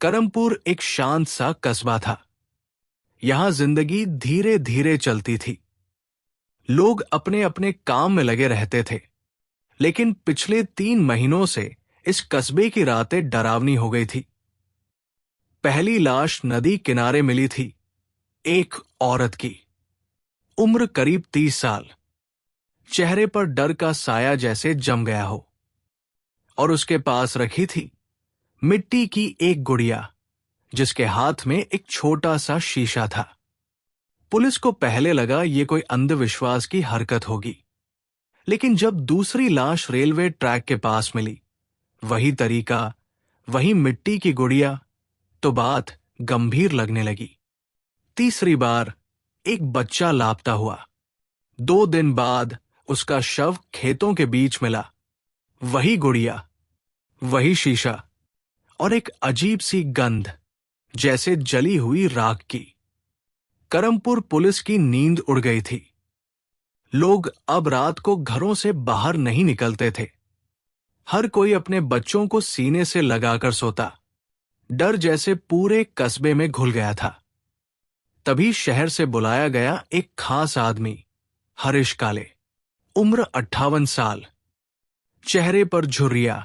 करमपुर एक शांत सा कस्बा था। यहां जिंदगी धीरे धीरे चलती थी। लोग अपने अपने काम में लगे रहते थे। लेकिन पिछले 3 महीनों से इस कस्बे की रातें डरावनी हो गई थी। पहली लाश नदी किनारे मिली थी, एक औरत की। उम्र करीब 30 साल। चेहरे पर डर का साया जैसे जम गया हो। और उसके पास रखी थी मिट्टी की एक गुड़िया, जिसके हाथ में एक छोटा सा शीशा था। पुलिस को पहले लगा ये कोई अंधविश्वास की हरकत होगी। लेकिन जब दूसरी लाश रेलवे ट्रैक के पास मिली, वही तरीका, वही मिट्टी की गुड़िया, तो बात गंभीर लगने लगी। तीसरी बार एक बच्चा लापता हुआ। 2 दिन बाद उसका शव खेतों के बीच मिला। वही गुड़िया, वही शीशा और एक अजीब सी गंध, जैसे जली हुई राख की। करमपुर पुलिस की नींद उड़ गई थी। लोग अब रात को घरों से बाहर नहीं निकलते थे। हर कोई अपने बच्चों को सीने से लगाकर सोता। डर जैसे पूरे कस्बे में घुल गया था। तभी शहर से बुलाया गया एक खास आदमी, हरीश काले। उम्र 58 साल। चेहरे पर झुर्रियां,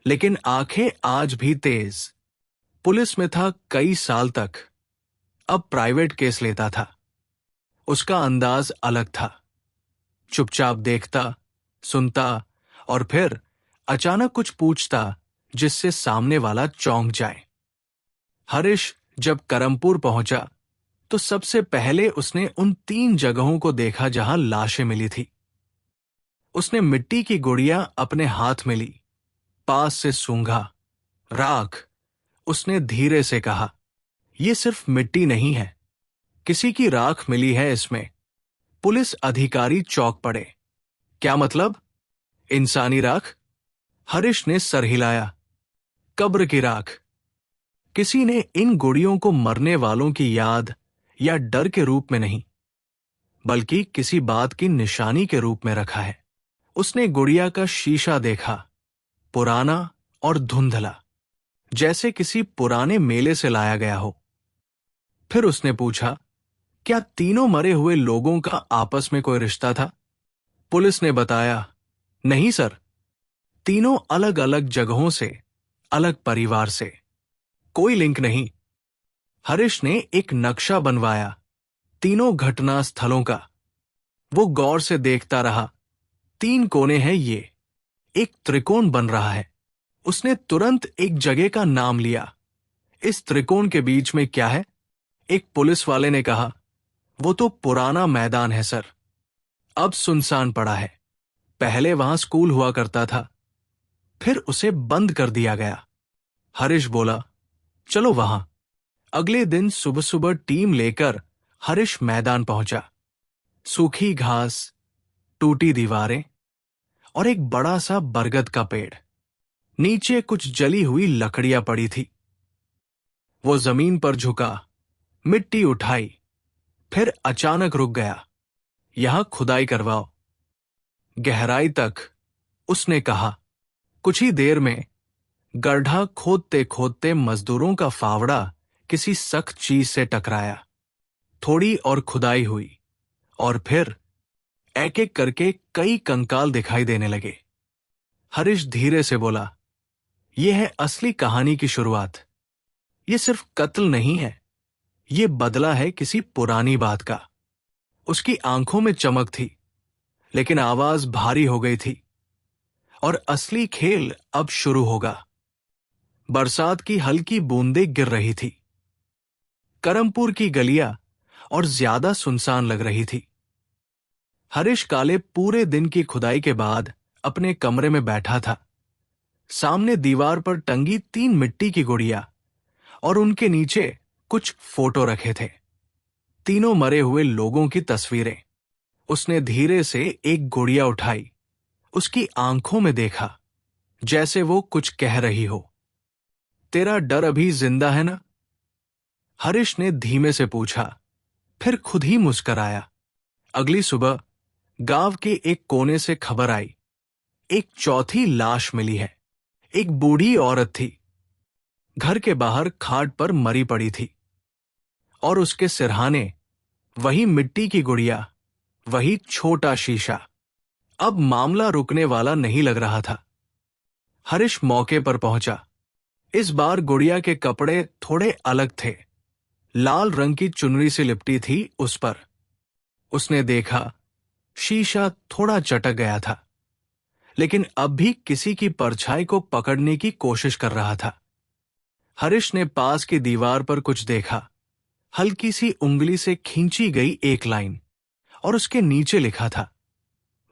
लेकिन आंखें आज भी तेज। पुलिस में था कई साल तक। अब प्राइवेट केस लेता था। उसका अंदाज अलग था। चुपचाप देखता, सुनता और फिर अचानक कुछ पूछता जिससे सामने वाला चौंक जाए। हरीश जब करमपुर पहुंचा तो सबसे पहले उसने उन 3 जगहों को देखा जहां लाशें मिली थी। उसने मिट्टी की गुड़िया अपने हाथ में ली, पास से सूंघा। राख। उसने धीरे से कहा, यह सिर्फ मिट्टी नहीं है, किसी की राख मिली है इसमें। पुलिस अधिकारी चौंक पड़े। क्या मतलब? इंसानी राख? हरीश ने सर हिलाया। कब्र की राख। किसी ने इन गुड़ियों को मरने वालों की याद या डर के रूप में नहीं, बल्कि किसी बात की निशानी के रूप में रखा है। उसने गुड़िया का शीशा देखा, पुराना और धुंधला, जैसे किसी पुराने मेले से लाया गया हो। फिर उसने पूछा, क्या तीनों मरे हुए लोगों का आपस में कोई रिश्ता था? पुलिस ने बताया, नहीं सर, तीनों अलग अलग जगहों से, अलग परिवार से, कोई लिंक नहीं। हरीश ने एक नक्शा बनवाया, तीनों घटना स्थलों का। वो गौर से देखता रहा। 3 कोने हैं ये, एक त्रिकोण बन रहा है। उसने तुरंत एक जगह का नाम लिया। इस त्रिकोण के बीच में क्या है? एक पुलिस वाले ने कहा, वो तो पुराना मैदान है सर, अब सुनसान पड़ा है। पहले वहां स्कूल हुआ करता था, फिर उसे बंद कर दिया गया। हरीश बोला, चलो वहां। अगले दिन सुबह सुबह टीम लेकर हरीश मैदान पहुंचा। सूखी घास, टूटी दीवारें और एक बड़ा सा बरगद का पेड़। नीचे कुछ जली हुई लकड़ियां पड़ी थी। वो जमीन पर झुका, मिट्टी उठाई, फिर अचानक रुक गया। यहां खुदाई करवाओ, गहराई तक, उसने कहा। कुछ ही देर में गड्ढा खोदते खोदते मजदूरों का फावड़ा किसी सख्त चीज से टकराया। थोड़ी और खुदाई हुई और फिर एक एक करके कई कंकाल दिखाई देने लगे। हरीश धीरे से बोला, यह है असली कहानी की शुरुआत। यह सिर्फ कत्ल नहीं है, यह बदला है किसी पुरानी बात का। उसकी आंखों में चमक थी, लेकिन आवाज भारी हो गई थी। और असली खेल अब शुरू होगा। बरसात की हल्की बूंदें गिर रही थी। करमपुर की गलियां और ज्यादा सुनसान लग रही थी। हरीश काले पूरे दिन की खुदाई के बाद अपने कमरे में बैठा था। सामने दीवार पर टंगी 3 मिट्टी की गुड़िया और उनके नीचे कुछ फोटो रखे थे। तीनों मरे हुए लोगों की तस्वीरें। उसने धीरे से एक गुड़िया उठाई, उसकी आंखों में देखा, जैसे वो कुछ कह रही हो। तेरा डर अभी जिंदा है ना? हरीश ने धीमे से पूछा, फिर खुद ही मुस्कराया। अगली सुबह गांव के एक कोने से खबर आई, एक चौथी लाश मिली है। एक बूढ़ी औरत थी। घर के बाहर खाट पर मरी पड़ी थी और उसके सिरहाने वही मिट्टी की गुड़िया, वही छोटा शीशा। अब मामला रुकने वाला नहीं लग रहा था। हरीश मौके पर पहुंचा। इस बार गुड़िया के कपड़े थोड़े अलग थे। लाल रंग की चुनरी से लिपटी थी उस पर। उसने देखा, शीशा थोड़ा चटक गया था, लेकिन अब भी किसी की परछाई को पकड़ने की कोशिश कर रहा था। हरीश ने पास की दीवार पर कुछ देखा। हल्की सी उंगली से खींची गई एक लाइन, और उसके नीचे लिखा था,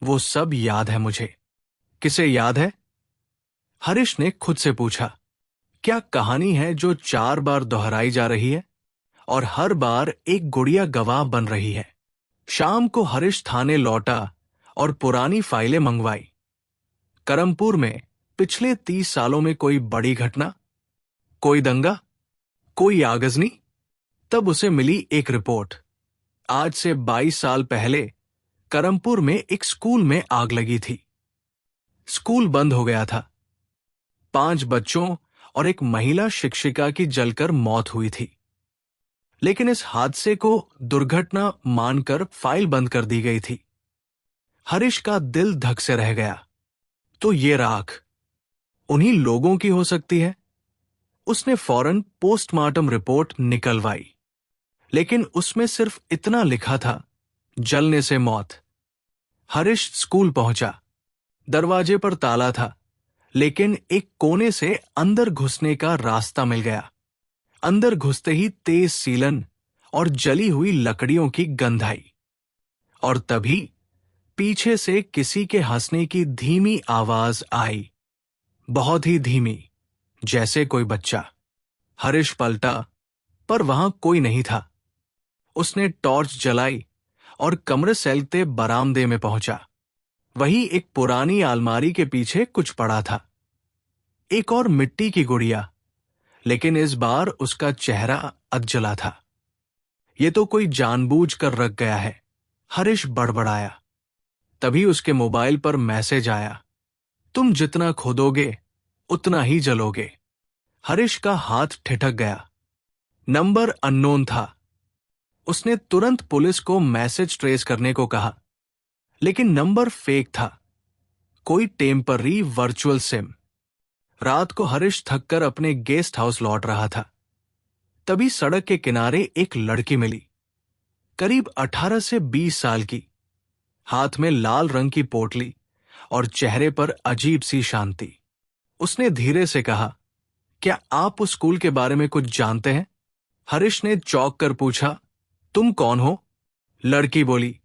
वो सब याद है मुझे। किसे याद है? हरीश ने खुद से पूछा। क्या कहानी है जो 4 बार दोहराई जा रही है और हर बार एक गुड़िया गवाह बन रही है? शाम को हरीश थाने लौटा और पुरानी फाइलें मंगवाई। करमपुर में पिछले 30 सालों में कोई बड़ी घटना, कोई दंगा, कोई आगजनी? तब उसे मिली एक रिपोर्ट। आज से 22 साल पहले करमपुर में एक स्कूल में आग लगी थी। स्कूल बंद हो गया था। 5 बच्चों और एक महिला शिक्षिका की जलकर मौत हुई थी। लेकिन इस हादसे को दुर्घटना मानकर फाइल बंद कर दी गई थी। हरीश का दिल धक से रह गया। तो ये राख उन्हीं लोगों की हो सकती है। उसने फौरन पोस्टमार्टम रिपोर्ट निकलवाई, लेकिन उसमें सिर्फ इतना लिखा था, जलने से मौत। हरीश स्कूल पहुंचा। दरवाजे पर ताला था, लेकिन एक कोने से अंदर घुसने का रास्ता मिल गया। अंदर घुसते ही तेज सीलन और जली हुई लकड़ियों की गंध आई, और तभी पीछे से किसी के हंसने की धीमी आवाज आई, बहुत ही धीमी, जैसे कोई बच्चा। हरीश पलटा, पर वहां कोई नहीं था। उसने टॉर्च जलाई और कमरे सैलते बरामदे में पहुंचा। वही एक पुरानी अलमारी के पीछे कुछ पड़ा था, एक और मिट्टी की गुड़िया, लेकिन इस बार उसका चेहरा अधजला था। ये तो कोई जानबूझकर रख गया है, हरीश बड़बड़ाया। तभी उसके मोबाइल पर मैसेज आया, तुम जितना खोदोगे उतना ही जलोगे। हरीश का हाथ ठिठक गया। नंबर अननोन था। उसने तुरंत पुलिस को मैसेज ट्रेस करने को कहा, लेकिन नंबर फेक था, कोई टेम्पररी वर्चुअल सिम। रात को हरीश थककर अपने गेस्ट हाउस लौट रहा था। तभी सड़क के किनारे एक लड़की मिली, करीब 18 से 20 साल की, हाथ में लाल रंग की पोटली और चेहरे पर अजीब सी शांति। उसने धीरे से कहा, क्या आप उस स्कूल के बारे में कुछ जानते हैं? हरीश ने चौंक कर पूछा, तुम कौन हो? लड़की बोली,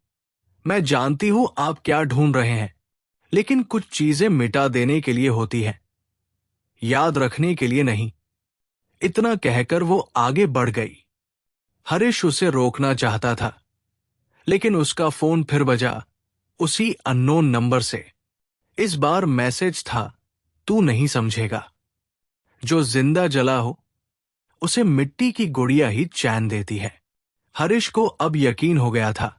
मैं जानती हूं आप क्या ढूंढ रहे हैं, लेकिन कुछ चीजें मिटा देने के लिए होती हैं, याद रखने के लिए नहीं। इतना कहकर वो आगे बढ़ गई। हरीश उसे रोकना चाहता था, लेकिन उसका फोन फिर बजा, उसी अननोन नंबर से। इस बार मैसेज था, तू नहीं समझेगा। जो जिंदा जला हो उसे मिट्टी की गुड़िया ही चैन देती है। हरीश को अब यकीन हो गया था,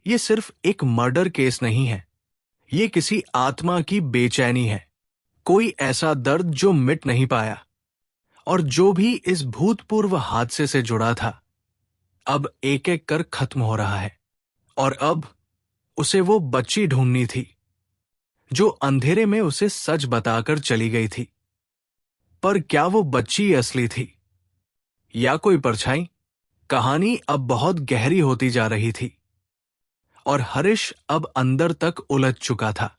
ये सिर्फ एक मर्डर केस नहीं है, ये किसी आत्मा की बेचैनी है, कोई ऐसा दर्द जो मिट नहीं पाया। और जो भी इस भूतपूर्व हादसे से जुड़ा था, अब एक एक कर खत्म हो रहा है। और अब उसे वो बच्ची ढूंढनी थी, जो अंधेरे में उसे सच बताकर चली गई थी। पर क्या वो बच्ची असली थी या कोई परछाई? कहानी अब बहुत गहरी होती जा रही थी, और हरीश अब अंदर तक उलझ चुका था।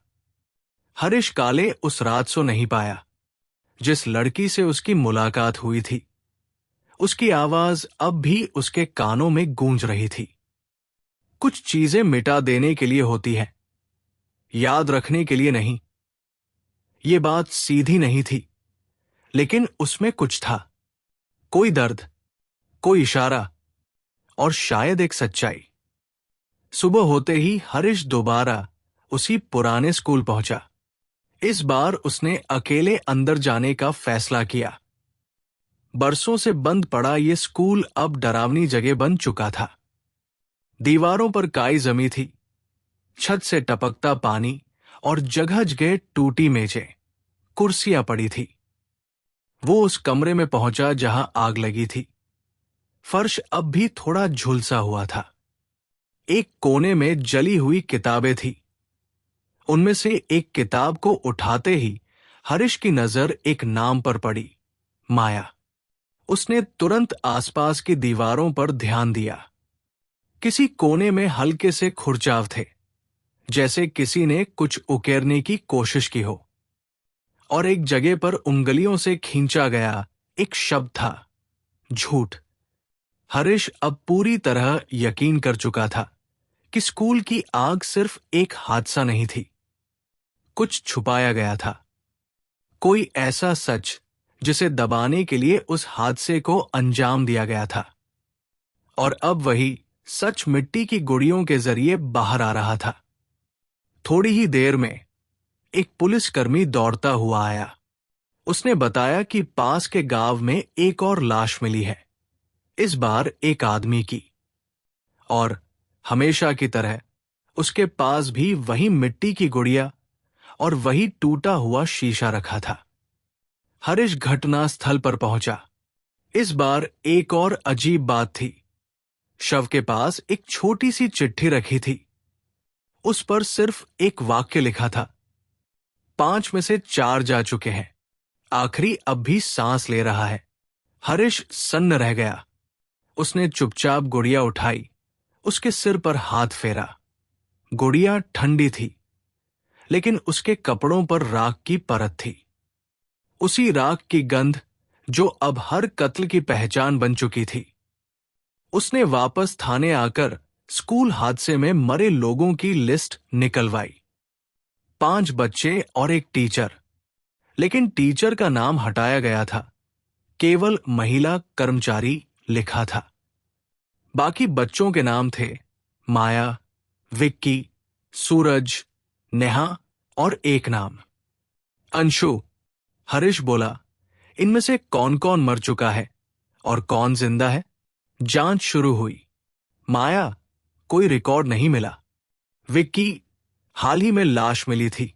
हरीश काले उस रात सो नहीं पाया, जिस लड़की से उसकी मुलाकात हुई थी। उसकी आवाज अब भी उसके कानों में गूंज रही थी। कुछ चीजें मिटा देने के लिए होती है, याद रखने के लिए नहीं। ये बात सीधी नहीं थी, लेकिन उसमें कुछ था, कोई दर्द, कोई इशारा, और शायद एक सच्चाई। सुबह होते ही हरीश दोबारा उसी पुराने स्कूल पहुंचा। इस बार उसने अकेले अंदर जाने का फैसला किया। बरसों से बंद पड़ा ये स्कूल अब डरावनी जगह बन चुका था। दीवारों पर काई जमी थी, छत से टपकता पानी और जगह जगह टूटी मेजें, कुर्सियां पड़ी थी। वो उस कमरे में पहुंचा जहां आग लगी थी। फर्श अब भी थोड़ा झुलसा हुआ था। एक कोने में जली हुई किताबें थी। उनमें से एक किताब को उठाते ही हरीश की नजर एक नाम पर पड़ी, माया। उसने तुरंत आसपास की दीवारों पर ध्यान दिया। किसी कोने में हल्के से खुरचाव थे, जैसे किसी ने कुछ उकेरने की कोशिश की हो। और एक जगह पर उंगलियों से खींचा गया एक शब्द था, झूठ। हरीश अब पूरी तरह यकीन कर चुका था कि स्कूल की आग सिर्फ एक हादसा नहीं थी, कुछ छुपाया गया था। कोई ऐसा सच जिसे दबाने के लिए उस हादसे को अंजाम दिया गया था। और अब वही सच मिट्टी की गुड़ियों के जरिए बाहर आ रहा था। थोड़ी ही देर में एक पुलिसकर्मी दौड़ता हुआ आया। उसने बताया कि पास के गांव में एक और लाश मिली है, इस बार एक आदमी की। और हमेशा की तरह उसके पास भी वही मिट्टी की गुड़िया और वही टूटा हुआ शीशा रखा था। हरीश घटना स्थल पर पहुंचा। इस बार एक और अजीब बात थी। शव के पास एक छोटी सी चिट्ठी रखी थी। उस पर सिर्फ एक वाक्य लिखा था, 5 में से 4 जा चुके हैं, आखिरी अब भी सांस ले रहा है। हरीश सन्न रह गया। उसने चुपचाप गुड़िया उठाई, उसके सिर पर हाथ फेरा। गुड़िया ठंडी थी, लेकिन उसके कपड़ों पर राख की परत थी। उसी राख की गंध जो अब हर कत्ल की पहचान बन चुकी थी। उसने वापस थाने आकर स्कूल हादसे में मरे लोगों की लिस्ट निकलवाई। 5 बच्चे और एक टीचर, लेकिन टीचर का नाम हटाया गया था, केवल महिला कर्मचारी लिखा था। बाकी बच्चों के नाम थे माया, विक्की, सूरज, नेहा और एक नाम अंशु। हरीश बोला, इनमें से कौन कौन मर चुका है और कौन जिंदा है? जांच शुरू हुई। माया, कोई रिकॉर्ड नहीं मिला। विक्की, हाल ही में लाश मिली थी।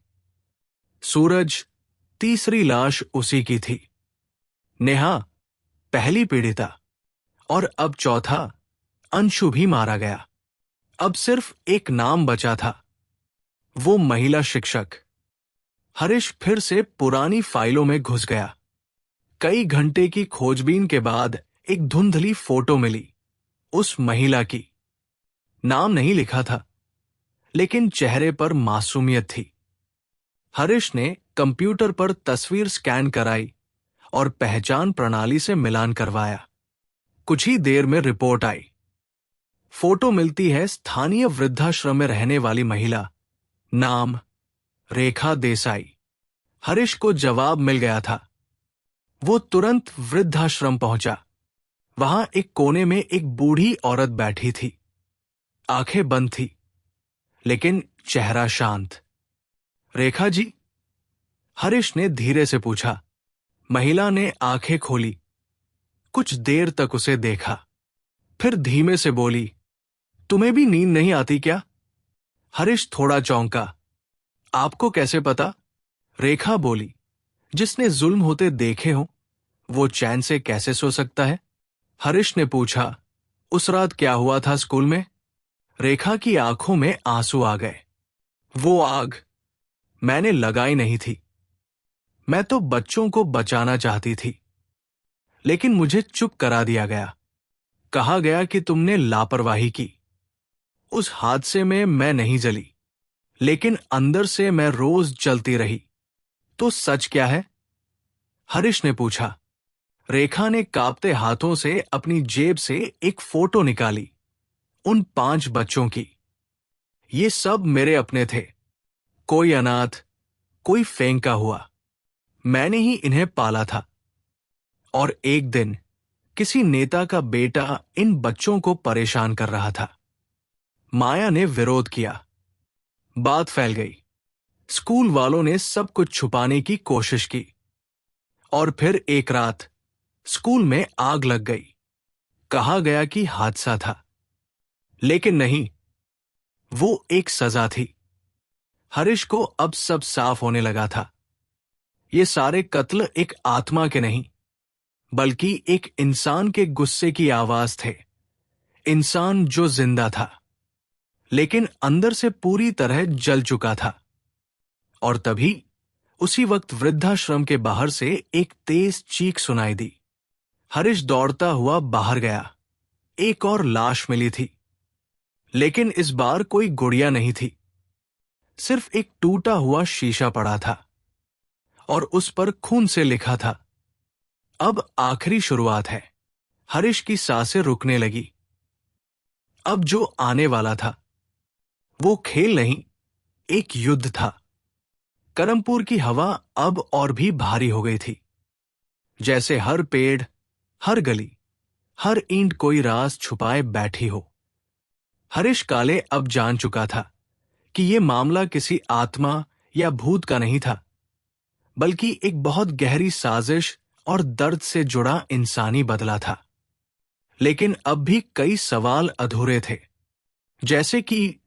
सूरज, तीसरी लाश उसी की थी। नेहा, पहली पीड़िता। और अब चौथा अंशु भी मारा गया। अब सिर्फ एक नाम बचा था, वो महिला शिक्षक। हरीश फिर से पुरानी फाइलों में घुस गया। कई घंटे की खोजबीन के बाद एक धुंधली फोटो मिली, उस महिला की। नाम नहीं लिखा था, लेकिन चेहरे पर मासूमियत थी। हरीश ने कंप्यूटर पर तस्वीर स्कैन कराई और पहचान प्रणाली से मिलान करवाया। कुछ ही देर में रिपोर्ट आई। फोटो मिलती है स्थानीय वृद्धाश्रम में रहने वाली महिला, नाम रेखा देसाई। हरीश को जवाब मिल गया था। वो तुरंत वृद्धाश्रम पहुंचा। वहां एक कोने में एक बूढ़ी औरत बैठी थी। आंखें बंद थी, लेकिन चेहरा शांत। रेखा जी? हरीश ने धीरे से पूछा। महिला ने आंखें खोली, कुछ देर तक उसे देखा, फिर धीमे से बोली, तुम्हें भी नींद नहीं आती क्या? हरीश थोड़ा चौंका। आपको कैसे पता? रेखा बोली, जिसने जुल्म होते देखे हो, वो चैन से कैसे सो सकता है? हरीश ने पूछा, उस रात क्या हुआ था स्कूल में? रेखा की आंखों में आंसू आ गए। वो आग मैंने लगाई नहीं थी। मैं तो बच्चों को बचाना चाहती थी, लेकिन मुझे चुप करा दिया गया। कहा गया कि तुमने लापरवाही की। उस हादसे में मैं नहीं जली, लेकिन अंदर से मैं रोज जलती रही। तो सच क्या है? हरीश ने पूछा। रेखा ने कांपते हाथों से अपनी जेब से एक फोटो निकाली, उन 5 बच्चों की। ये सब मेरे अपने थे, कोई अनाथ, कोई फेंका हुआ। मैंने ही इन्हें पाला था। और एक दिन किसी नेता का बेटा इन बच्चों को परेशान कर रहा था। माया ने विरोध किया। बात फैल गई। स्कूल वालों ने सब कुछ छुपाने की कोशिश की। और फिर एक रात स्कूल में आग लग गई। कहा गया कि हादसा था, लेकिन नहीं, वो एक सजा थी। हरीश को अब सब साफ होने लगा था। ये सारे कत्ल एक आत्मा के नहीं, बल्कि एक इंसान के गुस्से की आवाज थे। इंसान जो जिंदा था, लेकिन अंदर से पूरी तरह जल चुका था। और तभी उसी वक्त वृद्धाश्रम के बाहर से एक तेज चीख सुनाई दी। हरीश दौड़ता हुआ बाहर गया। एक और लाश मिली थी, लेकिन इस बार कोई गुड़िया नहीं थी। सिर्फ एक टूटा हुआ शीशा पड़ा था और उस पर खून से लिखा था, अब आखिरी शुरुआत है। हरीश की सांसें रुकने लगी। अब जो आने वाला था वो खेल नहीं, एक युद्ध था। करमपुर की हवा अब और भी भारी हो गई थी, जैसे हर पेड़, हर गली, हर ईंट कोई राज छुपाए बैठी हो। हरीश काले अब जान चुका था कि यह मामला किसी आत्मा या भूत का नहीं था, बल्कि एक बहुत गहरी साजिश और दर्द से जुड़ा इंसानी बदला था। लेकिन अब भी कई सवाल अधूरे थे, जैसे कि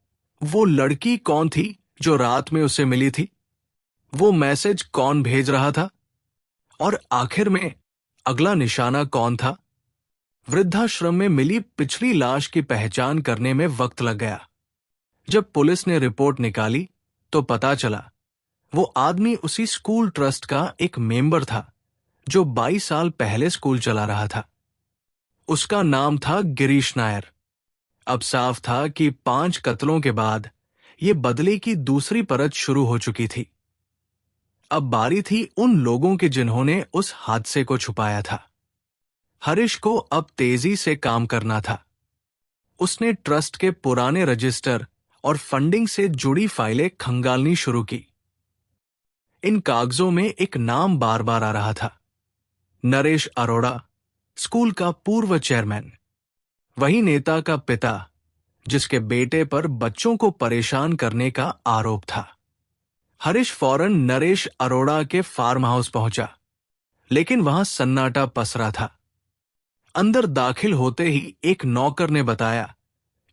वो लड़की कौन थी जो रात में उसे मिली थी, वो मैसेज कौन भेज रहा था, और आखिर में अगला निशाना कौन था। वृद्धाश्रम में मिली पिछली लाश की पहचान करने में वक्त लग गया। जब पुलिस ने रिपोर्ट निकाली तो पता चला वो आदमी उसी स्कूल ट्रस्ट का एक मेंबर था जो 22 साल पहले स्कूल चला रहा था। उसका नाम था गिरीश नायर। अब साफ था कि 5 कत्लों के बाद ये बदले की दूसरी परत शुरू हो चुकी थी। अब बारी थी उन लोगों की जिन्होंने उस हादसे को छुपाया था। हरीश को अब तेजी से काम करना था। उसने ट्रस्ट के पुराने रजिस्टर और फंडिंग से जुड़ी फाइलें खंगालनी शुरू की। इन कागजों में एक नाम बार बार आ रहा था, नरेश अरोड़ा, स्कूल का पूर्व चेयरमैन, वही नेता का पिता जिसके बेटे पर बच्चों को परेशान करने का आरोप था। हरीश फौरन नरेश अरोड़ा के फार्म हाउस पहुंचा, लेकिन वहां सन्नाटा पसरा था। अंदर दाखिल होते ही एक नौकर ने बताया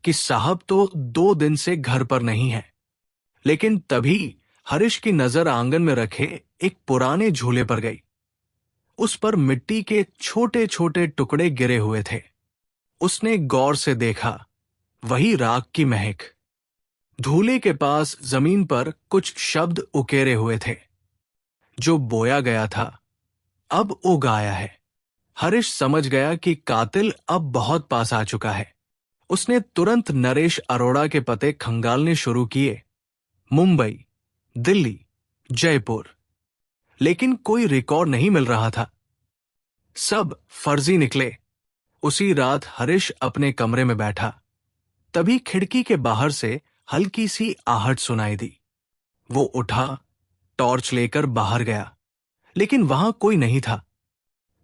कि साहब तो 2 दिन से घर पर नहीं है। लेकिन तभी हरीश की नजर आंगन में रखे एक पुराने झूले पर गई। उस पर मिट्टी के छोटे छोटे टुकड़े गिरे हुए थे। उसने गौर से देखा, वही राख की महक। झूले के पास जमीन पर कुछ शब्द उकेरे हुए थे, जो बोया गया था अब उग आया है। हरीश समझ गया कि कातिल अब बहुत पास आ चुका है। उसने तुरंत नरेश अरोड़ा के पते खंगालने शुरू किए, मुंबई, दिल्ली, जयपुर। लेकिन कोई रिकॉर्ड नहीं मिल रहा था। सब फर्जी निकले। उसी रात हरीश अपने कमरे में बैठा, तभी खिड़की के बाहर से हल्की सी आहट सुनाई दी। वो उठा, टॉर्च लेकर बाहर गया, लेकिन वहां कोई नहीं था।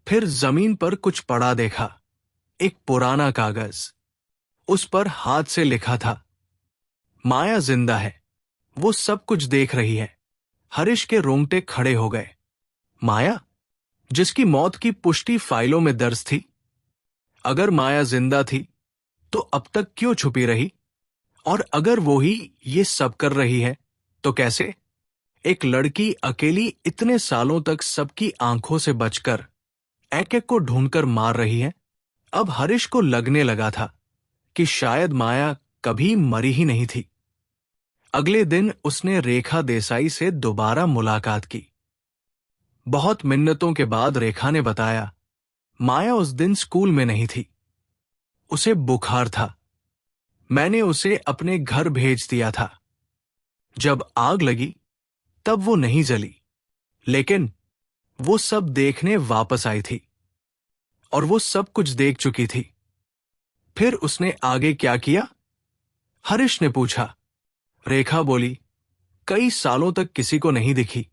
फिर जमीन पर कुछ पड़ा देखा, एक पुराना कागज। उस पर हाथ से लिखा था, माया जिंदा है, वो सब कुछ देख रही है। हरीश के रोंगटे खड़े हो गए। माया, जिसकी मौत की पुष्टि फाइलों में दर्ज थी। अगर माया जिंदा थी तो अब तक क्यों छुपी रही? और अगर वो ही ये सब कर रही है तो कैसे? एक लड़की अकेली इतने सालों तक सबकी आंखों से बचकर एक एक को ढूंढकर मार रही है। अब हरीश को लगने लगा था कि शायद माया कभी मरी ही नहीं थी। अगले दिन उसने रेखा देसाई से दोबारा मुलाकात की। बहुत मिन्नतों के बाद रेखा ने बताया, माया उस दिन स्कूल में नहीं थी, उसे बुखार था। मैंने उसे अपने घर भेज दिया था। जब आग लगी तब वो नहीं जली, लेकिन वो सब देखने वापस आई थी और वो सब कुछ देख चुकी थी। फिर उसने आगे क्या किया? हरीश ने पूछा। रेखा बोली, कई सालों तक किसी को नहीं दिखी,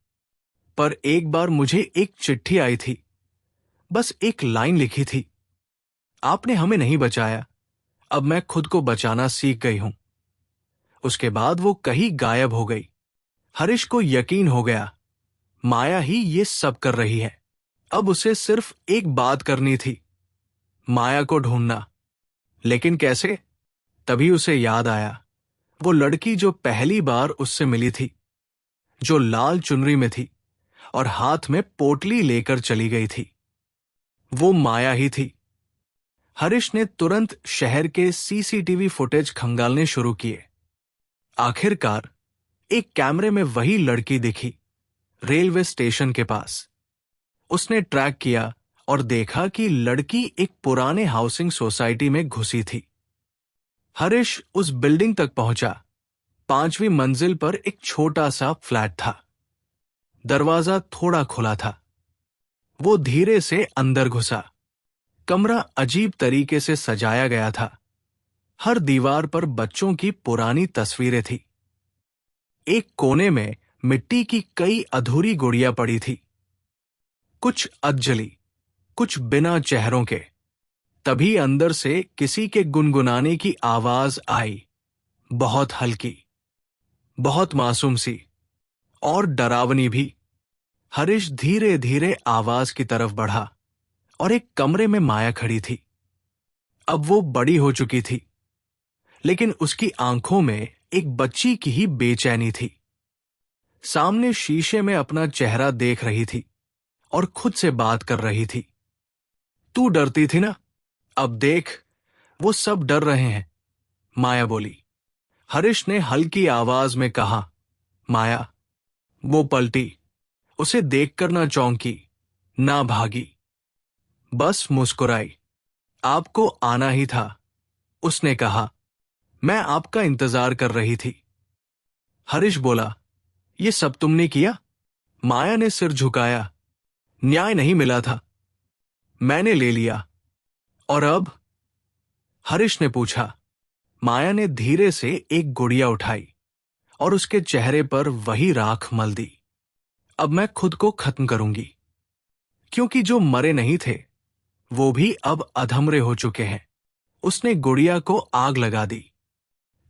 पर एक बार मुझे एक चिट्ठी आई थी, बस एक लाइन लिखी थी, आपने हमें नहीं बचाया, अब मैं खुद को बचाना सीख गई हूं। उसके बाद वो कहीं गायब हो गई। हरीश को यकीन हो गया, माया ही ये सब कर रही है। अब उसे सिर्फ एक बात करनी थी, माया को ढूंढना। लेकिन कैसे? तभी उसे याद आया, वो लड़की जो पहली बार उससे मिली थी, जो लाल चुनरी में थी और हाथ में पोटली लेकर चली गई थी। वो माया ही थी। हरीश ने तुरंत शहर के सीसीटीवी फुटेज खंगालने शुरू किए। आखिरकार एक कैमरे में वही लड़की दिखी, रेलवे स्टेशन के पास। उसने ट्रैक किया और देखा कि लड़की एक पुराने हाउसिंग सोसाइटी में घुसी थी। हरीश उस बिल्डिंग तक पहुंचा। 5वीं मंजिल पर एक छोटा सा फ्लैट था। दरवाजा थोड़ा खुला था। वो धीरे से अंदर घुसा। कमरा अजीब तरीके से सजाया गया था। हर दीवार पर बच्चों की पुरानी तस्वीरें थी। एक कोने में मिट्टी की कई अधूरी गुड़िया पड़ी थी, कुछ अधजली, कुछ बिना चेहरों के। तभी अंदर से किसी के गुनगुनाने की आवाज आई, बहुत हल्की, बहुत मासूम सी और डरावनी भी। हरीश धीरे धीरे आवाज की तरफ बढ़ा और एक कमरे में माया खड़ी थी। अब वो बड़ी हो चुकी थी, लेकिन उसकी आंखों में एक बच्ची की ही बेचैनी थी। सामने शीशे में अपना चेहरा देख रही थी और खुद से बात कर रही थी। तू डरती थी ना, अब देख, वो सब डर रहे हैं, माया बोली। हरीश ने हल्की आवाज में कहा, माया। वो पलटी, उसे देखकर ना चौंकी, ना भागी, बस मुस्कुराई। आपको आना ही था, उसने कहा। मैं आपका इंतजार कर रही थी। हरीश बोला, ये सब तुमने किया? माया ने सिर झुकाया। न्याय नहीं मिला था, मैंने ले लिया। और अब? हरीश ने पूछा। माया ने धीरे से एक गुड़िया उठाई और उसके चेहरे पर वही राख मल दी। अब मैं खुद को खत्म करूंगी, क्योंकि जो मरे नहीं थे वो भी अब अधमरे हो चुके हैं। उसने गुड़िया को आग लगा दी।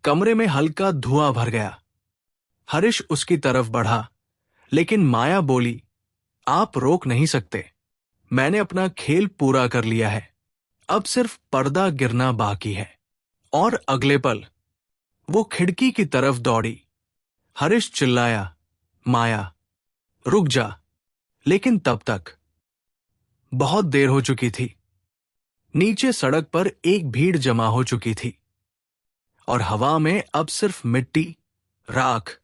कमरे में हल्का धुआं भर गया। हरीश उसकी तरफ बढ़ा, लेकिन माया बोली, आप रोक नहीं सकते। मैंने अपना खेल पूरा कर लिया है, अब सिर्फ पर्दा गिरना बाकी है। और अगले पल वो खिड़की की तरफ दौड़ी। हरीश चिल्लाया, माया, रुक जा। लेकिन तब तक बहुत देर हो चुकी थी। नीचे सड़क पर एक भीड़ जमा हो चुकी थी और हवा में अब सिर्फ मिट्टी, राख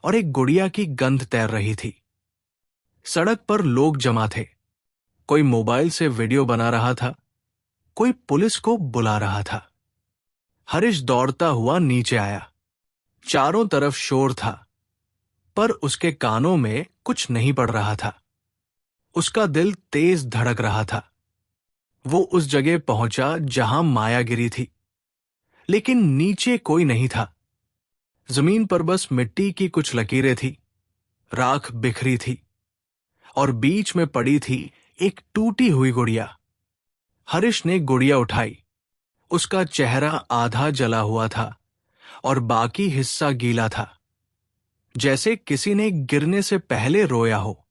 और एक गुड़िया की गंध तैर रही थी। सड़क पर लोग जमा थे। कोई मोबाइल से वीडियो बना रहा था, कोई पुलिस को बुला रहा था। हरीश दौड़ता हुआ नीचे आया। चारों तरफ शोर था, पर उसके कानों में कुछ नहीं पड़ रहा था। उसका दिल तेज धड़क रहा था। वो उस जगह पहुंचा जहां माया गिरी थी, लेकिन नीचे कोई नहीं था। जमीन पर बस मिट्टी की कुछ लकीरें थी, राख बिखरी थी और बीच में पड़ी थी एक टूटी हुई गुड़िया। हरीश ने गुड़िया उठाई। उसका चेहरा आधा जला हुआ था और बाकी हिस्सा गीला था, जैसे किसी ने गिरने से पहले रोया हो।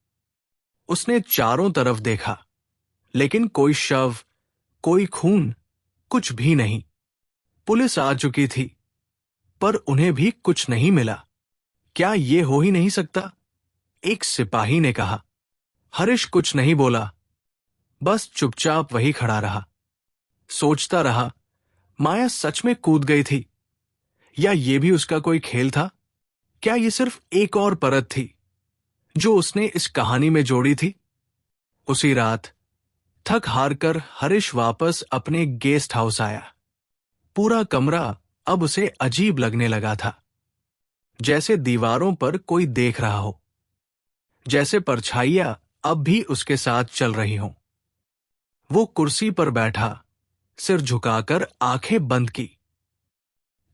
उसने चारों तरफ देखा, लेकिन कोई शव, कोई खून, कुछ भी नहीं। पुलिस आ चुकी थी, पर उन्हें भी कुछ नहीं मिला। क्या ये हो ही नहीं सकता? एक सिपाही ने कहा। हरीश कुछ नहीं बोला, बस चुपचाप वही खड़ा रहा। सोचता रहा, माया सच में कूद गई थी, या ये भी उसका कोई खेल था? क्या ये सिर्फ एक और परत थी जो उसने इस कहानी में जोड़ी थी? उसी रात थक हार कर हरीश वापस अपने गेस्ट हाउस आया। पूरा कमरा अब उसे अजीब लगने लगा था, जैसे दीवारों पर कोई देख रहा हो, जैसे परछाइयां अब भी उसके साथ चल रही हों। वो कुर्सी पर बैठा, सिर झुकाकर आंखें बंद की।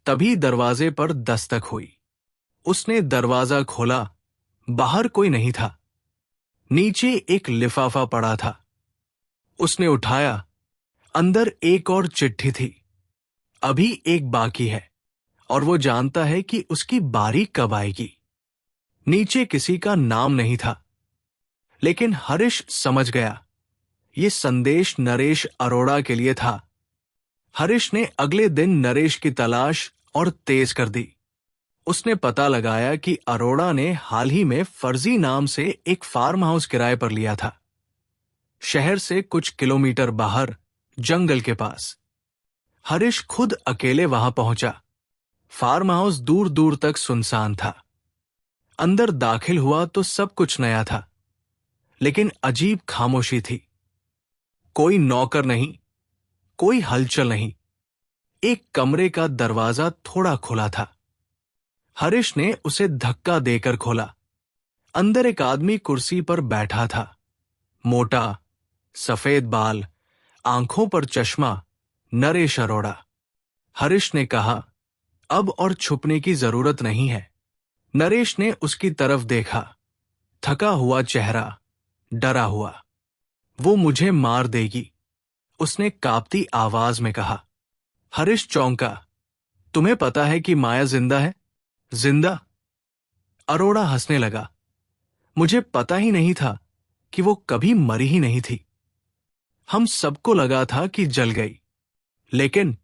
तभी दरवाजे पर दस्तक हुई। उसने दरवाजा खोला। बाहर कोई नहीं था। नीचे एक लिफाफा पड़ा था। उसने उठाया। अंदर एक और चिट्ठी थी। अभी एक बाकी है और वो जानता है कि उसकी बारी कब आएगी। नीचे किसी का नाम नहीं था, लेकिन हरीश समझ गया, ये संदेश नरेश अरोड़ा के लिए था। हरीश ने अगले दिन नरेश की तलाश और तेज कर दी। उसने पता लगाया कि अरोड़ा ने हाल ही में फर्जी नाम से एक फार्म हाउस किराए पर लिया था। शहर से कुछ किलोमीटर बाहर, जंगल के पास। हरीश खुद अकेले वहां पहुंचा। फार्म हाउस दूर दूर तक सुनसान था। अंदर दाखिल हुआ तो सब कुछ नया था, लेकिन अजीब खामोशी थी। कोई नौकर नहीं, कोई हलचल नहीं। एक कमरे का दरवाजा थोड़ा खुला था। हरीश ने उसे धक्का देकर खोला। अंदर एक आदमी कुर्सी पर बैठा था। मोटा, सफेद बाल, आंखों पर चश्मा, नरेश अरोड़ा। हरीश ने कहा, अब और छुपने की जरूरत नहीं है। नरेश ने उसकी तरफ देखा। थका हुआ चेहरा, डरा हुआ। वो मुझे मार देगी, उसने कांपती आवाज में कहा। हरीश चौंका। तुम्हें पता है कि माया जिंदा है? जिंदा? अरोड़ा हंसने लगा। मुझे पता ही नहीं था कि वो कभी मरी ही नहीं थी। हम सबको लगा था कि जल गई, लेकिन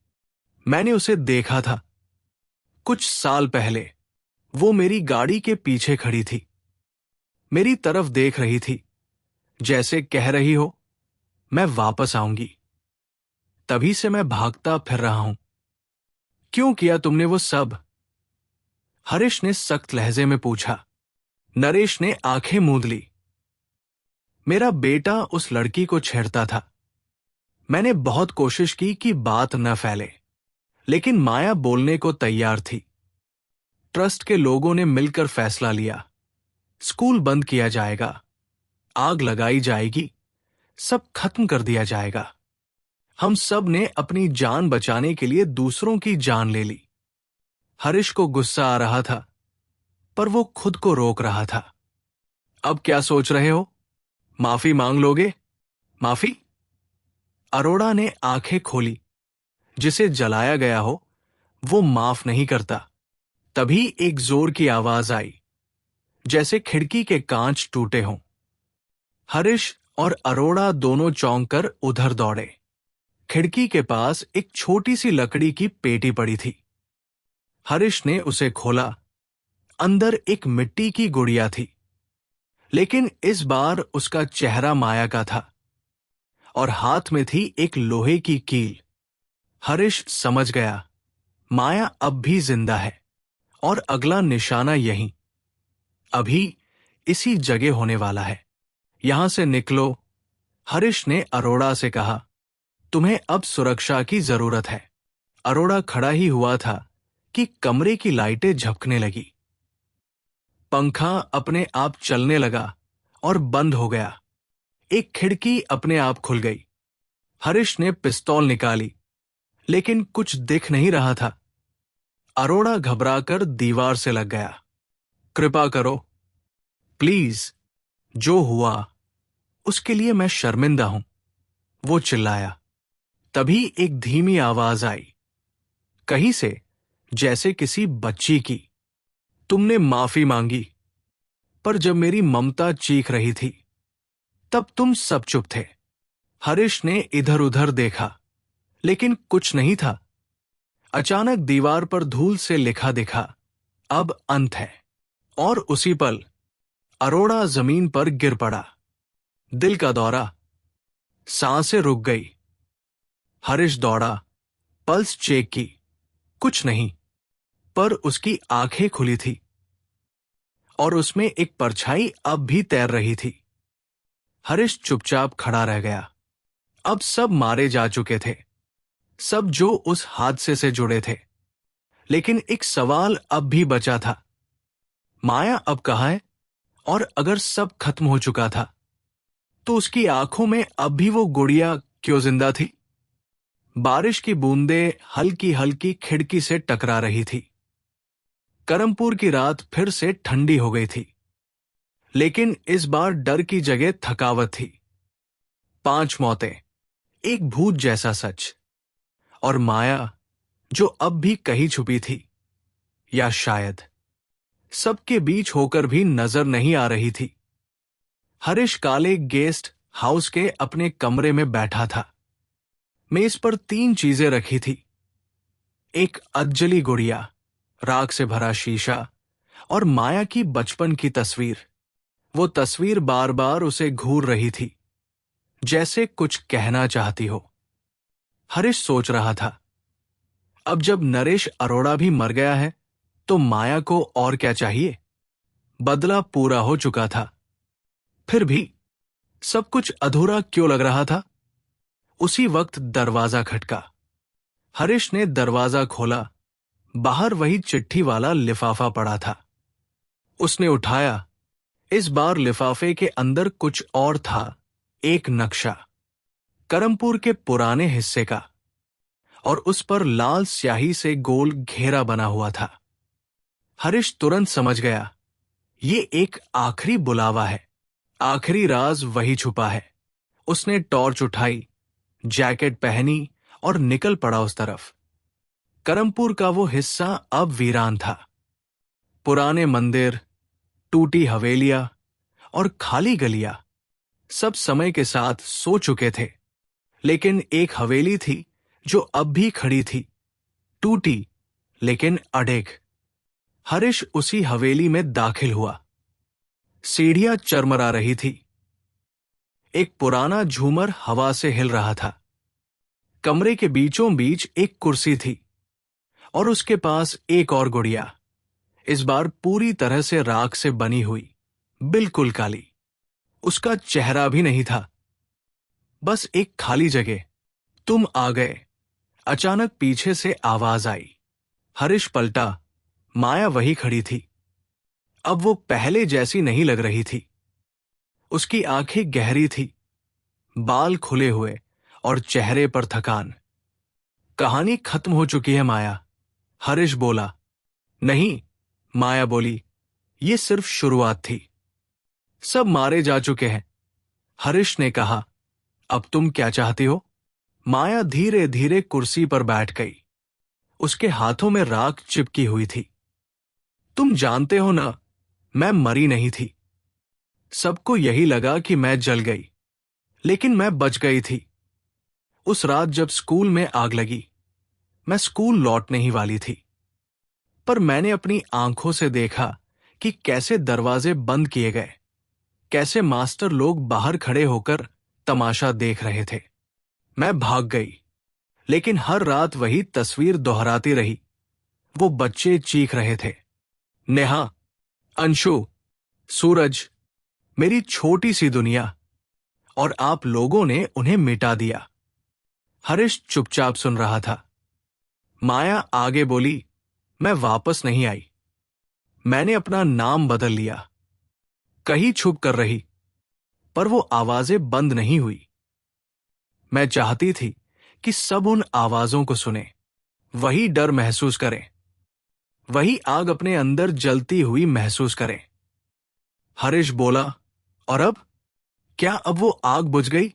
मैंने उसे देखा था। कुछ साल पहले वो मेरी गाड़ी के पीछे खड़ी थी, मेरी तरफ देख रही थी, जैसे कह रही हो, मैं वापस आऊंगी। तभी से मैं भागता फिर रहा हूं। क्यों किया तुमने वो सब? हरीश ने सख्त लहजे में पूछा। नरेश ने आंखें मूंद ली। मेरा बेटा उस लड़की को छेड़ता था। मैंने बहुत कोशिश की कि बात न फैले, लेकिन माया बोलने को तैयार थी। ट्रस्ट के लोगों ने मिलकर फैसला लिया, स्कूल बंद किया जाएगा, आग लगाई जाएगी, सब खत्म कर दिया जाएगा। हम सब ने अपनी जान बचाने के लिए दूसरों की जान ले ली। हरीश को गुस्सा आ रहा था, पर वो खुद को रोक रहा था। अब क्या सोच रहे हो? माफी मांग लोगे? माफी? अरोड़ा ने आंखें खोली। जिसे जलाया गया हो, वो माफ नहीं करता। तभी एक जोर की आवाज आई, जैसे खिड़की के कांच टूटे हों। हरीश और अरोड़ा दोनों चौंक कर उधर दौड़े। खिड़की के पास एक छोटी सी लकड़ी की पेटी पड़ी थी। हरीश ने उसे खोला। अंदर एक मिट्टी की गुड़िया थी, लेकिन इस बार उसका चेहरा माया का था और हाथ में थी एक लोहे की कील। हरीश समझ गया, माया अब भी जिंदा है और अगला निशाना यहीं, अभी इसी जगह होने वाला है। यहां से निकलो, हरीश ने अरोड़ा से कहा। तुम्हें अब सुरक्षा की जरूरत है। अरोड़ा खड़ा ही हुआ था कि कमरे की लाइटें झपकने लगी। पंखा अपने आप चलने लगा और बंद हो गया। एक खिड़की अपने आप खुल गई। हरीश ने पिस्तौल निकाली, लेकिन कुछ दिख नहीं रहा था। अरोड़ा घबराकर दीवार से लग गया। कृपा करो, प्लीज, जो हुआ उसके लिए मैं शर्मिंदा हूं, वो चिल्लाया। तभी एक धीमी आवाज आई, कहीं से, जैसे किसी बच्ची की। तुमने माफी मांगी, पर जब मेरी ममता चीख रही थी, तब तुम सब चुप थे। हरीश ने इधर उधर देखा, लेकिन कुछ नहीं था। अचानक दीवार पर धूल से लिखा दिखा, अब अंत है। और उसी पल अरोड़ा जमीन पर गिर पड़ा। दिल का दौरा, सांसें रुक गई। हरीश दौड़ा, पल्स चेक की, कुछ नहीं, पर उसकी आंखें खुली थी और उसमें एक परछाई अब भी तैर रही थी। हरीश चुपचाप खड़ा रह गया। अब सब मारे जा चुके थे, सब जो उस हादसे से जुड़े थे, लेकिन एक सवाल अब भी बचा था, माया अब कहाँ है? और अगर सब खत्म हो चुका था, तो उसकी आंखों में अब भी वो गुड़िया क्यों जिंदा थी? बारिश की बूंदें हल्की हल्की खिड़की से टकरा रही थी। करमपुर की रात फिर से ठंडी हो गई थी, लेकिन इस बार डर की जगह थकावट थी। 5 मौतें, एक भूत जैसा सच, और माया जो अब भी कहीं छुपी थी, या शायद सबके बीच होकर भी नजर नहीं आ रही थी। हरीश काले गेस्ट हाउस के अपने कमरे में बैठा था। मेज पर 3 चीजें रखी थी, एक अधजली गुड़िया, राख से भरा शीशा और माया की बचपन की तस्वीर। वो तस्वीर बार बार उसे घूर रही थी, जैसे कुछ कहना चाहती हो। हरीश सोच रहा था, अब जब नरेश अरोड़ा भी मर गया है तो माया को और क्या चाहिए। बदला पूरा हो चुका था, फिर भी सब कुछ अधूरा क्यों लग रहा था। उसी वक्त दरवाजा खटका। हरीश ने दरवाजा खोला। बाहर वही चिट्ठी वाला लिफाफा पड़ा था। उसने उठाया। इस बार लिफाफे के अंदर कुछ और था, एक नक्शा, करमपुर के पुराने हिस्से का, और उस पर लाल स्याही से गोल घेरा बना हुआ था। हरीश तुरंत समझ गया, ये एक आखिरी बुलावा है, आखिरी राज वही छुपा है। उसने टॉर्च उठाई, जैकेट पहनी और निकल पड़ा उस तरफ। करमपुर का वो हिस्सा अब वीरान था। पुराने मंदिर, टूटी हवेलियां और खाली गलियां सब समय के साथ सो चुके थे, लेकिन एक हवेली थी जो अब भी खड़ी थी, टूटी लेकिन अडेग। हरीश उसी हवेली में दाखिल हुआ। सीढ़ियां चरमरा रही थी। एक पुराना झूमर हवा से हिल रहा था। कमरे के बीचों बीच एक कुर्सी थी और उसके पास एक और गुड़िया, इस बार पूरी तरह से राख से बनी हुई, बिल्कुल काली। उसका चेहरा भी नहीं था, बस एक खाली जगह। तुम आ गए, अचानक पीछे से आवाज आई। हरीश पलटा। माया वही खड़ी थी। अब वो पहले जैसी नहीं लग रही थी। उसकी आंखें गहरी थी, बाल खुले हुए और चेहरे पर थकान। कहानी खत्म हो चुकी है माया, हरीश बोला। नहीं, माया बोली, ये सिर्फ शुरुआत थी। सब मारे जा चुके हैं, हरीश ने कहा। अब तुम क्या चाहती हो। माया धीरे धीरे कुर्सी पर बैठ गई। उसके हाथों में राख चिपकी हुई थी। तुम जानते हो ना, मैं मरी नहीं थी। सबको यही लगा कि मैं जल गई, लेकिन मैं बच गई थी। उस रात जब स्कूल में आग लगी, मैं स्कूल लौटने ही वाली थी, पर मैंने अपनी आंखों से देखा कि कैसे दरवाजे बंद किए गए, कैसे मास्टर लोग बाहर खड़े होकर तमाशा देख रहे थे। मैं भाग गई, लेकिन हर रात वही तस्वीर दोहराती रही। वो बच्चे चीख रहे थे, नेहा, अंशु, सूरज, मेरी छोटी सी दुनिया, और आप लोगों ने उन्हें मिटा दिया। हरीश चुपचाप सुन रहा था। माया आगे बोली, मैं वापस नहीं आई। मैंने अपना नाम बदल लिया। कहीं छुप कर रही, पर वो आवाजें बंद नहीं हुई। मैं चाहती थी कि सब उन आवाजों को सुने, वही डर महसूस करें, वही आग अपने अंदर जलती हुई महसूस करें। हरीश बोला, और अब क्या अब वो आग बुझ गई।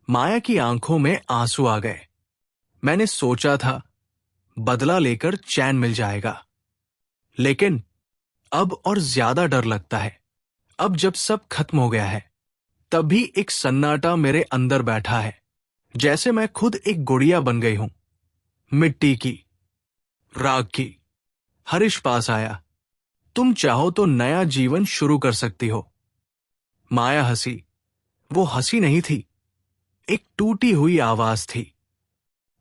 माया की आंखों में आंसू आ गए। मैंने सोचा था बदला लेकर चैन मिल जाएगा, लेकिन अब और ज्यादा डर लगता है। अब जब सब खत्म हो गया है, तब भी एक सन्नाटा मेरे अंदर बैठा है, जैसे मैं खुद एक गुड़िया बन गई हूं, मिट्टी की, राग की। हरीश पास आया। तुम चाहो तो नया जीवन शुरू कर सकती हो। माया हंसी। वो हंसी नहीं थी, एक टूटी हुई आवाज थी।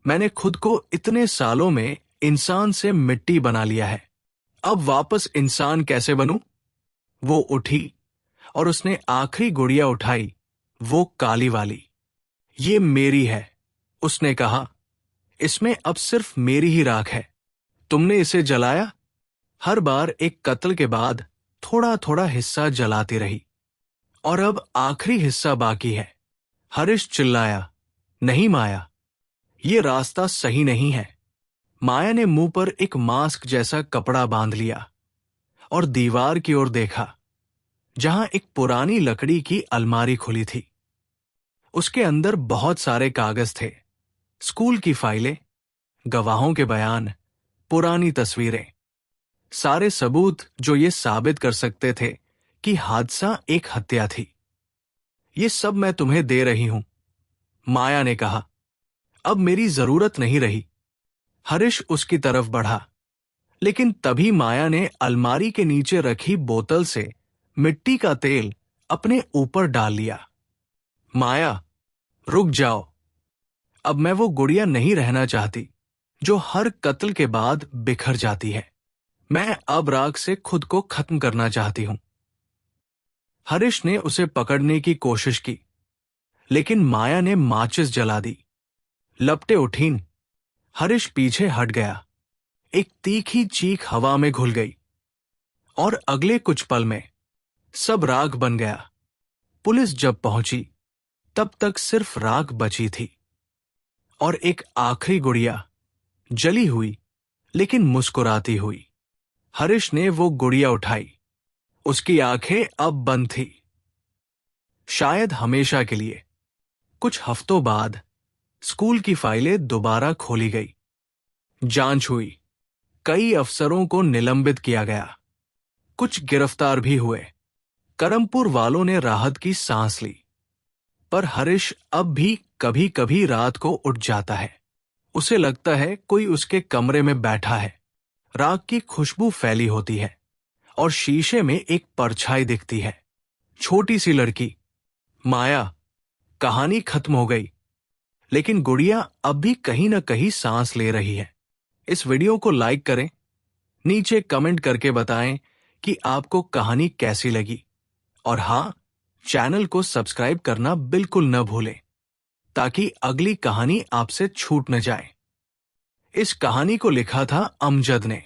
मैंने खुद को इतने सालों में इंसान से मिट्टी बना लिया है, अब वापस इंसान कैसे बनूं। वो उठी और उसने आखिरी गुड़िया उठाई, वो काली वाली। ये मेरी है, उसने कहा। इसमें अब सिर्फ मेरी ही राख है। तुमने इसे जलाया। हर बार एक कत्ल के बाद थोड़ा थोड़ा हिस्सा जलाती रही, और अब आखिरी हिस्सा बाकी है। हरीश चिल्लाया, नहीं माया, ये रास्ता सही नहीं है। माया ने मुंह पर एक मास्क जैसा कपड़ा बांध लिया और दीवार की ओर देखा, जहां एक पुरानी लकड़ी की अलमारी खुली थी। उसके अंदर बहुत सारे कागज थे, स्कूल की फाइलें, गवाहों के बयान, पुरानी तस्वीरें, सारे सबूत जो ये साबित कर सकते थे कि हादसा एक हत्या थी। ये सब मैं तुम्हें दे रही हूं, माया ने कहा। अब मेरी जरूरत नहीं रही। हरीश उसकी तरफ बढ़ा, लेकिन तभी माया ने अलमारी के नीचे रखी बोतल से मिट्टी का तेल अपने ऊपर डाल लिया। माया, रुक जाओ, अब मैं वो गुड़िया नहीं रहना चाहती जो हर कत्ल के बाद बिखर जाती है। मैं अब राग से खुद को खत्म करना चाहती हूं। हरीश ने उसे पकड़ने की कोशिश की, लेकिन माया ने माचिस जला दी। लपटें उठीं। हरीश पीछे हट गया। एक तीखी चीख हवा में घुल गई और अगले कुछ पल में सब राख बन गया। पुलिस जब पहुंची तब तक सिर्फ राख बची थी और एक आखिरी गुड़िया, जली हुई लेकिन मुस्कुराती हुई। हरीश ने वो गुड़िया उठाई। उसकी आंखें अब बंद थी, शायद हमेशा के लिए। कुछ हफ्तों बाद स्कूल की फाइलें दोबारा खोली गई। जांच हुई। कई अफसरों को निलंबित किया गया। कुछ गिरफ्तार भी हुए। करमपुर वालों ने राहत की सांस ली। पर हरीश अब भी कभी कभी रात को उठ जाता है। उसे लगता है कोई उसके कमरे में बैठा है। राख की खुशबू फैली होती है और शीशे में एक परछाई दिखती है। छोटी सी लड़की, माया। कहानी खत्म हो गई, लेकिन गुड़िया अब भी कहीं ना कहीं सांस ले रही है। इस वीडियो को लाइक करें, नीचे कमेंट करके बताएं कि आपको कहानी कैसी लगी, और हां, चैनल को सब्सक्राइब करना बिल्कुल न भूलें ताकि अगली कहानी आपसे छूट न जाए। इस कहानी को लिखा था अमजद ने,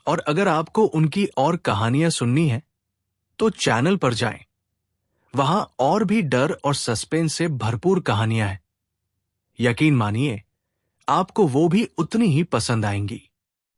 और अगर आपको उनकी और कहानियां सुननी है तो चैनल पर जाएं। वहां और भी डर और सस्पेंस से भरपूर कहानियां हैं। यकीन मानिए, आपको वो भी उतनी ही पसंद आएंगी।